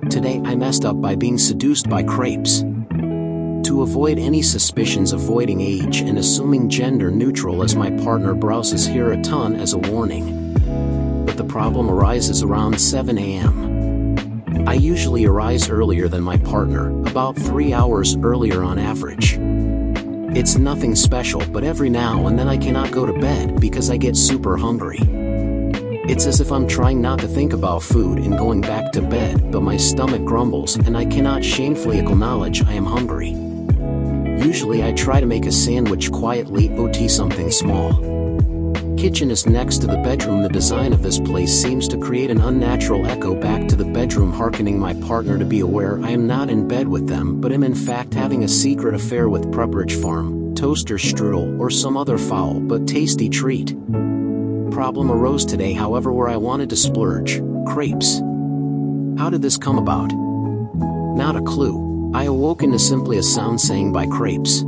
Today I messed up by being seduced by crepes. To avoid any suspicions, avoiding age and assuming gender neutral as my partner browses here a ton as a warning. But the problem arises around 7 a.m. I usually arise earlier than my partner, about 3 hours earlier on average. It's nothing special, but every now and then I cannot go to bed because I get super hungry. It's as if I'm trying not to think about food and going back to bed, but my stomach grumbles and I cannot shamefully acknowledge I am hungry. Usually I try to make a sandwich quietly, something small. Kitchen is next to the bedroom. The design of this place seems to create an unnatural echo back to the bedroom, hearkening my partner to be aware I am not in bed with them, but am in fact having a secret affair with Pepperidge Farm, toaster strudel, or some other foul but tasty treat. Problem arose today, however, where I wanted to splurge: crepes. How did this come about? Not a clue. I awoke into simply a sound saying "buy crepes."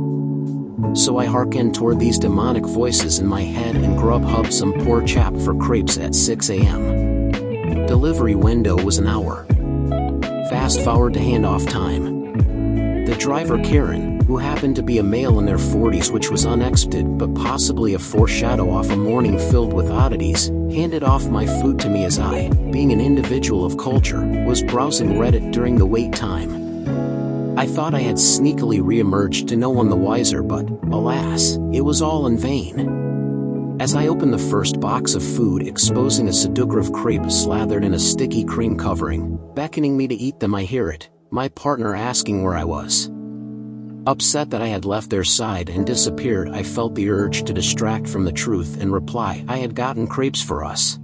So I hearkened toward these demonic voices in my head and Grubhub some poor chap for crepes at 6 a.m. Delivery window was an hour. Fast forward to handoff time. The driver, Karen, who happened to be a male in their 40s, which was unexpected but possibly a foreshadow of a morning filled with oddities, handed off my food to me as I, being an individual of culture, was browsing Reddit during the wait time. I thought I had sneakily re-emerged to no one the wiser, but, alas, it was all in vain. As I opened the first box of food, exposing a seductive crepe slathered in a sticky cream covering, beckoning me to eat them, I hear it, my partner asking where I was. Upset that I had left their side and disappeared, I felt the urge to distract from the truth and reply I had gotten crepes for us.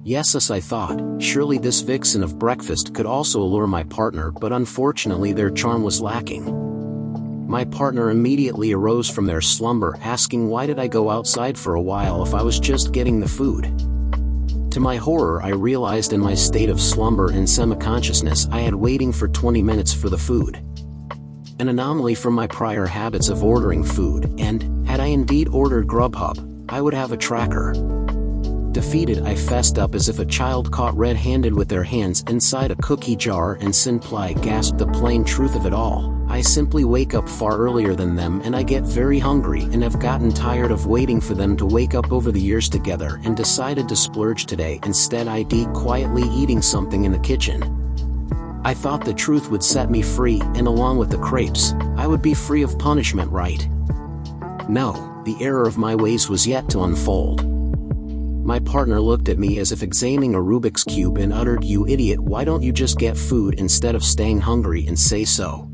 Yes, as I thought, surely this vixen of breakfast could also allure my partner, but unfortunately their charm was lacking. My partner immediately arose from their slumber, asking why did I go outside for a while if I was just getting the food. To my horror, I realized in my state of slumber and semi-consciousness I had waiting for 20 minutes for the food. An anomaly from my prior habits of ordering food, and, had I indeed ordered Grubhub, I would have a tracker. Defeated, I fessed up as if a child caught red-handed with their hands inside a cookie jar and simply gasped the plain truth of it all. I simply wake up far earlier than them and I get very hungry and have gotten tired of waiting for them to wake up over the years together and decided to splurge today. Instead, I'd quietly eating something in the kitchen. I thought the truth would set me free, and along with the crepes, I would be free of punishment, right? No, the error of my ways was yet to unfold. My partner looked at me as if examining a Rubik's Cube and uttered, "You idiot, why don't you just get food instead of staying hungry and say so?"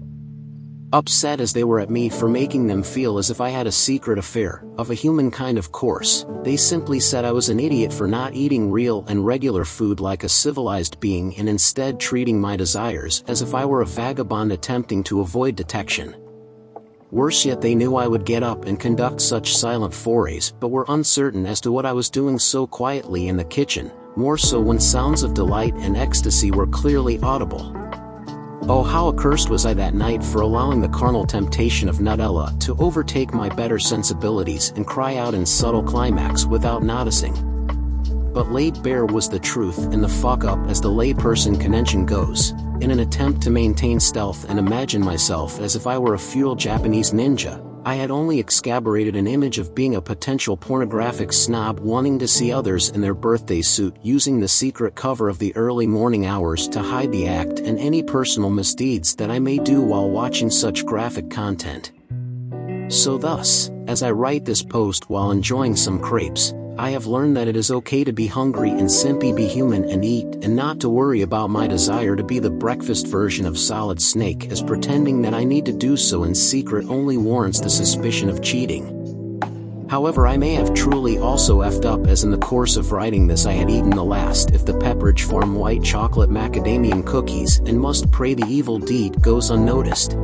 Upset as they were at me for making them feel as if I had a secret affair, of a human kind of course, they simply said I was an idiot for not eating real and regular food like a civilized being and instead treating my desires as if I were a vagabond attempting to avoid detection. Worse yet, they knew I would get up and conduct such silent forays, but were uncertain as to what I was doing so quietly in the kitchen, more so when sounds of delight and ecstasy were clearly audible. Oh, how accursed was I that night for allowing the carnal temptation of Nutella to overtake my better sensibilities and cry out in subtle climax without noticing. But laid bare was the truth and the fuck up, as the layperson convention goes, in an attempt to maintain stealth and imagine myself as if I were a feudal Japanese ninja. I had only excavated an image of being a potential pornographic snob wanting to see others in their birthday suit, using the secret cover of the early morning hours to hide the act and any personal misdeeds that I may do while watching such graphic content. So thus, as I write this post while enjoying some crepes, I have learned that it is okay to be hungry and simply be human and eat, and not to worry about my desire to be the breakfast version of Solid Snake, as pretending that I need to do so in secret only warrants the suspicion of cheating. However, I may have truly also effed up, as in the course of writing this I had eaten the last of the Pepperidge Farm white chocolate macadamia cookies and must pray the evil deed goes unnoticed.